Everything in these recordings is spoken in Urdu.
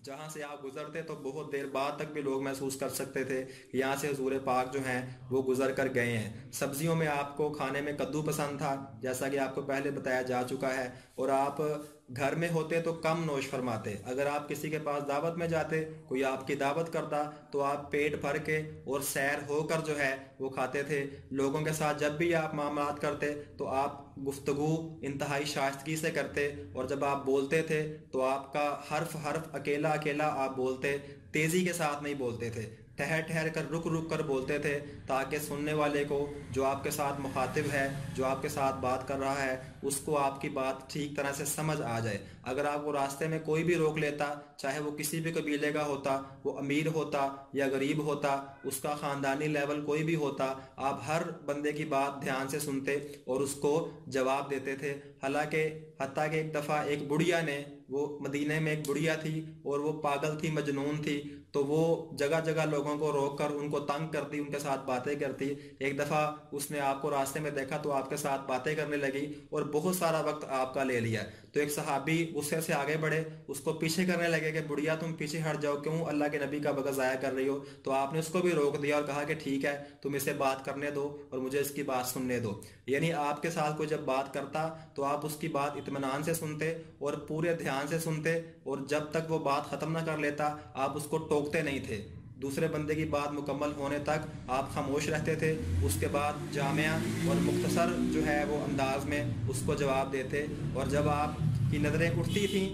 جہاں سے آپ گزرتے تو بہت دیر بعد تک بھی لوگ محسوس کر سکتے تھے کہ یہاں سے حضور پاک جو ہیں وہ گزر کر گئے ہیں۔ سبزیوں میں آپ کو کھانے میں کدو پسند تھا، جیسا کہ آپ کو پہلے بتایا جا چکا ہے، اور آپ گھر میں ہوتے تو کم نوش فرماتے۔ اگر آپ کسی کے پاس دعوت میں جاتے، کوئی آپ کی دعوت کرتا، تو آپ پیٹ بھر کے اور سیر ہو کر جو ہے وہ کھاتے تھے۔ لوگوں کے ساتھ جب بھی آپ معاملات کرتے تو آپ گفتگو انتہائی شائستگی سے کرتے، اور جب آپ بولتے تھے تو آپ کا حرف حرف اکیلا اکیلا آپ بولتے، تیزی کے ساتھ نہیں بولتے تھے، ٹھہر ٹھہر کر رک رک کر بولتے تھے، تاکہ سننے والے کو، جو آپ کے ساتھ مخاطب ہے، جو آپ کے ساتھ بات کر رہا ہے، اس کو آپ کی بات ٹھیک طرح سے سمجھ آ جائے۔ اگر آپ کو راستے میں کوئی بھی روک لیتا، چاہے وہ کسی بھی قبیلے کا ہوتا، وہ امیر ہوتا یا غریب ہوتا، اس کا خاندانی لیول کوئی بھی ہوتا، آپ ہر بندے کی بات دھیان سے سنتے اور اس کو جواب دیتے تھے۔ حتیٰ کہ ایک دفعہ ایک بڑھیا نے، وہ مدینہ میں ایک بڑھیا تھی اور وہ پاگل تھی، مجنون تھی، تو وہ جگہ جگہ لوگوں کو روک کر ان کو تنگ کرتی، ان کے ساتھ باتیں کرتی۔ ایک دفعہ اس نے آپ کو راستے میں دیکھا تو آپ کے ساتھ باتیں کرنے لگی اور بہت سارا وقت آپ کا لے لیا، تو ایک صحابی غصے سے آگے بڑھے، اس کو پیچھے کرنے لگے کہ بڑھیا تم پیچھے ہٹ جاؤ، کیوں اللہ کے نبی کا وقت ضائع کر رہی ہو؟ تو آپ نے اس کو بھی روک دیا اور کہا کہ ٹھیک ہے، تم اسے بات کرنے دو اور مجھے اس کی بات سننے دو۔ یعنی آپ کے ساتھ کوئی جب بات کرتا تو آپ اس کی بات اطمینان سے سنتے اور پورے دھیان سے سنتے، اور جب تک وہ بات ختم نہ کر لیتا آپ اس کو ٹوکتے نہیں تھے۔ دوسرے بندے کی بات مکمل ہونے تک آپ خاموش رہتے تھے، اس کے بعد جامع اور مختصر جو ہے وہ انداز میں اس کو جواب دیتے۔ اور جب آپ کی نظریں اٹھتی تھیں،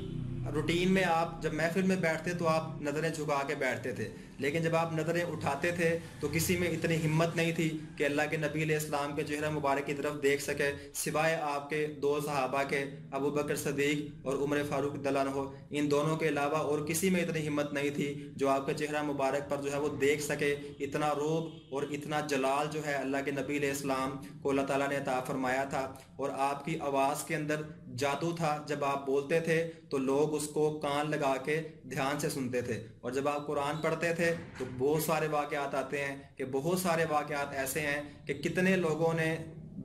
روٹین میں آپ جب محفل میں بیٹھتے تو آپ نظریں جھکا کے بیٹھتے تھے، لیکن جب آپ نظریں اٹھاتے تھے تو کسی میں اتنی ہمت نہیں تھی کہ اللہ کے نبی علیہ السلام کے چہرہ مبارک کی طرف دیکھ سکے، سوائے آپ کے دو صحابہ کے، ابو بکر صدیق اور عمر فاروق رضی اللہ عنہ، ان دونوں کے علاوہ اور کسی میں اتنی ہمت نہیں تھی جو آپ کے چہرہ مبارک پر جو ہے وہ دیکھ سکے۔ اتنا روب اور اتنا جلال جو ہے اللہ کے نبی علیہ السلام کو اللہ تعالیٰ نے عطا فرمایا تھا، اور آپ کی آواز کے اندر جادو تھا۔ جب آپ بولتے تھے تو لوگ اس کو کان لگا کے دھیان سے سنتے تھے، اور جب آپ قرآن پڑھتے تھے تو بہت سارے واقعات آتے ہیں کہ بہت سارے واقعات ایسے ہیں کہ کتنے لوگوں نے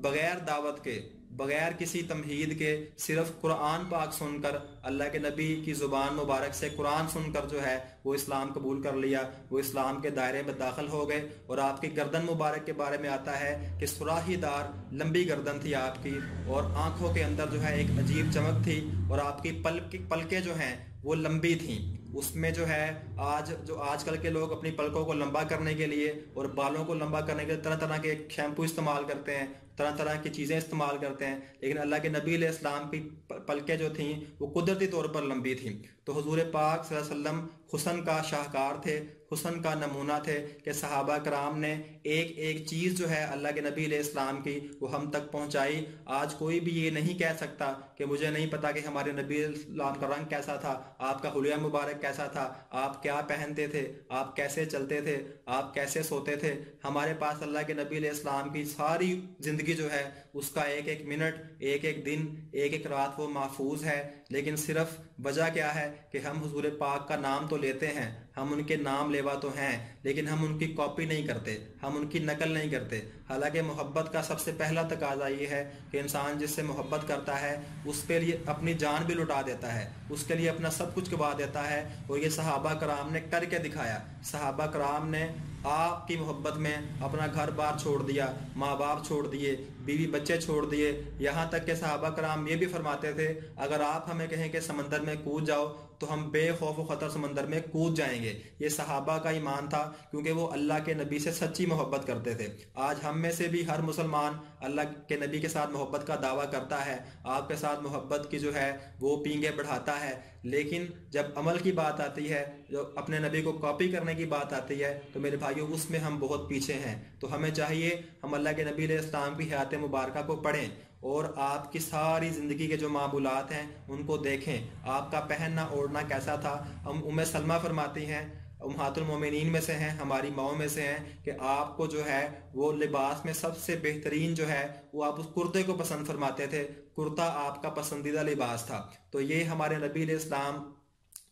بغیر دعوت کے، بغیر کسی تمہید کے، صرف قرآن پاک سن کر، اللہ کے نبی کی زبان مبارک سے قرآن سن کر جو ہے وہ اسلام قبول کر لیا، وہ اسلام کے دائرے میں داخل ہو گئے۔ اور آپ کی گردن مبارک کے بارے میں آتا ہے کہ سراہی دار لمبی گردن تھی آپ کی، اور آنکھوں کے اندر جو ہے ایک عجیب چمک تھی، اور آپ کی پلکیں جو ہیں وہ لمبی تھیں۔ اس میں جو ہے آج کل کے لوگ اپنی پلکوں کو لمبا کرنے کے لیے اور بالوں کو لمبا کرنے کے لیے طرح طرح کے شیمپو استعمال کرتے ہیں، طرح طرح کی چیزیں استعمال کرتے ہیں، لیکن اللہ کے نبی علیہ السلام کی پلکیں جو تھیں وہ قدرتی طور پر لمبی تھیں۔ تو حضور پاک صلی اللہ علیہ وسلم حسن کا شاہکار تھے، حسن کا نمونہ تھے، کہ صحابہ کرام نے ایک ایک چیز جو ہے اللہ کے نبی علیہ السلام کی وہ ہم تک پہنچائی۔ آج کوئی بھی یہ نہیں کہہ سکتا کہ مجھے نہیں پتا کہ ہمارے نبی علیہ السلام کا رنگ کیسا تھا، آپ کا حلیہ مبارک کیسا تھا، آپ کیا پہنتے تھے، آپ کیسے چلتے تھے، آپ کیسے سوتے تھے۔ ہمارے پاس اللہ کے نبی علیہ السلام کی ساری زندگی جو ہے اس کا ایک ایک منٹ، ایک ایک دن، ایک ایک رات وہ محفوظ ہے، لیکن صرف وجہ کیا ہے کہ ہم حضور پاک کا نام تو لیتے ہیں، ہم ان کے نام لیوا تو ہیں، لیکن ہم ان کی کاپی نہیں کرتے، ہم ان کی نقل نہیں کرتے۔ حالانکہ محبت کا سب سے پہلا تقاضا یہ ہے کہ انسان جس سے محبت کرتا ہے اس کے لیے اپنی جان بھی لٹا دیتا ہے، اس کے لیے اپنا سب کچھ گوا دیتا ہے، اور یہ صحابہ کرام نے کر کے دکھایا۔ صحابہ کرام نے آپ کی محبت میں اپنا گھر بار چھوڑ دیا، ماں باپ چھوڑ دیے، بیوی بچے چھوڑ دیے، یہاں تک کہ صحابہ کرام یہ بھی فرماتے تھے اگر آپ ہمیں کہیں کہ سمندر میں کود جاؤ تو ہم بے خوف و خطر سمندر میں کود جائیں گے۔ یہ صحابہ کا ایمان تھا، کیونکہ وہ اللہ کے نبی سے سچی محبت کرتے تھے۔ آج ہم میں سے بھی ہر مسلمان اللہ کے نبی کے ساتھ محبت کا دعویٰ کرتا ہے، آپ کے ساتھ محبت کی جو ہے وہ پینگیں بڑھاتا ہے، لیکن جب عمل کی بات آتی ہے، جو اپنے نبی کو کاپی کرنے کی بات آتی ہے، تو میرے بھائیوں اس میں ہم بہت پیچھے ہیں۔ تو ہمیں چاہیے ہم اللہ کے نبی علیہ السلام کی حیات مبارکہ کو پڑھیں اور آپ کی ساری زندگی کے جو معمولات ہیں ان کو دیکھیں، آپ کا پہننا اوڑھنا کیسا تھا۔ ام سلمہ فرماتی ہیں، امہات المومنین میں سے ہیں، ہماری ماؤں میں سے ہیں، کہ آپ کو جو ہے وہ لباس میں سب سے بہترین جو ہے وہ آپ اس کرتے کو پسند فرماتے تھے، کرتا آپ کا پسندیدہ لباس تھا۔ تو یہ ہمارے نبی علیہ السلام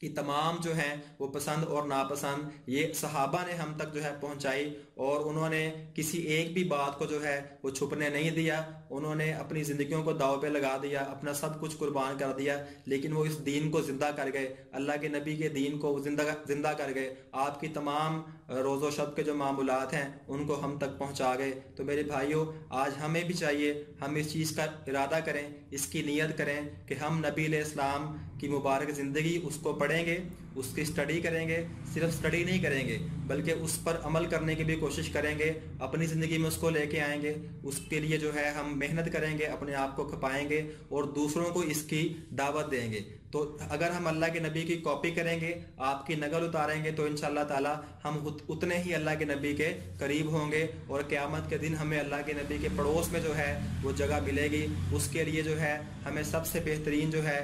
کہ تمام جو ہیں وہ پسند اور ناپسند یہ صحابہ نے ہم تک جو ہے پہنچائی، اور انہوں نے کسی ایک بھی بات کو جو ہے وہ چھپنے نہیں دیا، انہوں نے اپنی زندگیوں کو داؤ پہ لگا دیا، اپنا سب کچھ قربان کر دیا، لیکن وہ اس دین کو زندہ کر گئے، اللہ کے نبی کے دین کو زندہ کر گئے، آپ کی تمام روز و شب کے جو معمولات ہیں ان کو ہم تک پہنچا گئے۔ تو میرے بھائیوں، آج ہمیں بھی چاہیے ہم اس چیز کا ارادہ کریں، اس کی نیت کریں کہ ہم نبی علیہ السلام کی مبارک زندگی اس کو پڑھیں گے، اس کی اسٹڈی کریں گے، صرف اسٹڈی نہیں کریں گے بلکہ اس پر عمل کرنے کی بھی کوشش کریں گے، اپنی زندگی میں اس کو لے کے آئیں گے، اس کے لیے جو ہے ہم محنت کریں گے، اپنے آپ کو کھپائیں گے اور دوسروں کو اس کی دعوت دیں گے۔ تو اگر ہم اللہ کے نبی کی کاپی کریں گے، آپ کی نقل اتاریں گے، تو انشاءاللہ تعالی ہم اتنے ہی اللہ کے نبی کے قریب ہوں گے، اور قیامت کے دن ہمیں اللہ کے نبی کے پڑوس میں جو ہے وہ جگہ ملے گی۔ اس کے لیے جو ہے ہمیں سب سے بہترین جو ہے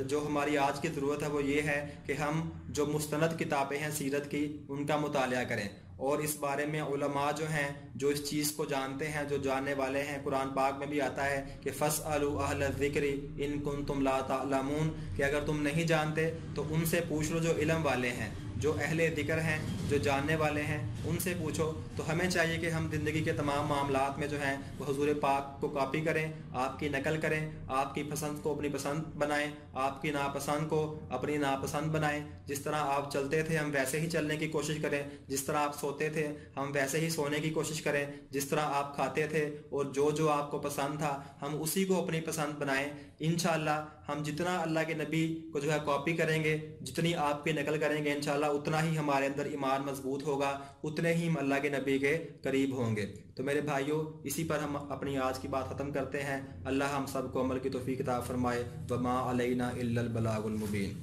جو ہماری آج کی ضرورت ہے وہ یہ ہے کہ ہم جو مستند کتابیں ہیں سیرت کی ان کا مطالعہ کریں، اور اس بارے میں علماء جو ہیں جو اس چیز کو جانتے ہیں، جو جاننے والے ہیں، قرآن پاک میں بھی آتا ہے کہ فَاسْأَلُوا أَهْلَ الذِّكْرِ إِن كُنتُمْ لَا تَعْلَمُونَ، کہ اگر تم نہیں جانتے تو ان سے پوچھ لو جو علم والے ہیں، جو اہل ذکر ہیں، جو جاننے والے ہیں، ان سے پوچھو۔ تو ہمیں چاہیے کہ ہم زندگی کے تمام معاملات میں جو ہیں وہ حضور پاک کو کاپی کریں، آپ کی نقل کریں، آپ کی پسند کو اپنی پسند بنائیں، آپ کی ناپسند کو اپنی ناپسند بنائیں۔ جس طرح آپ چلتے تھے ہم ویسے ہی چلنے کی کوشش کریں، جس طرح آپ سوتے تھے ہم ویسے ہی سونے کی کوشش کریں، جس طرح آپ کھاتے تھے اور جو آپ کو پسند تھا ہم اسی کو اپنی پسند بنائیں۔ انشاءاللہ ہم جتنا اللہ کے نبی کو جو ہے کاپی کریں گے، جتنی آپ کی نقل کریں گے، انشاءاللہ اتنا ہی ہمارے اندر ایمان مضبوط ہوگا، اتنے ہی ہم اللہ کے نبی کے قریب ہوں گے۔ تو میرے بھائیوں، اسی پر ہم اپنی آج کی بات ختم کرتے ہیں۔ اللہ ہم سب کو عمل کی توفیق عطا فرمائے۔ وما علینا الا البلاغ المبین۔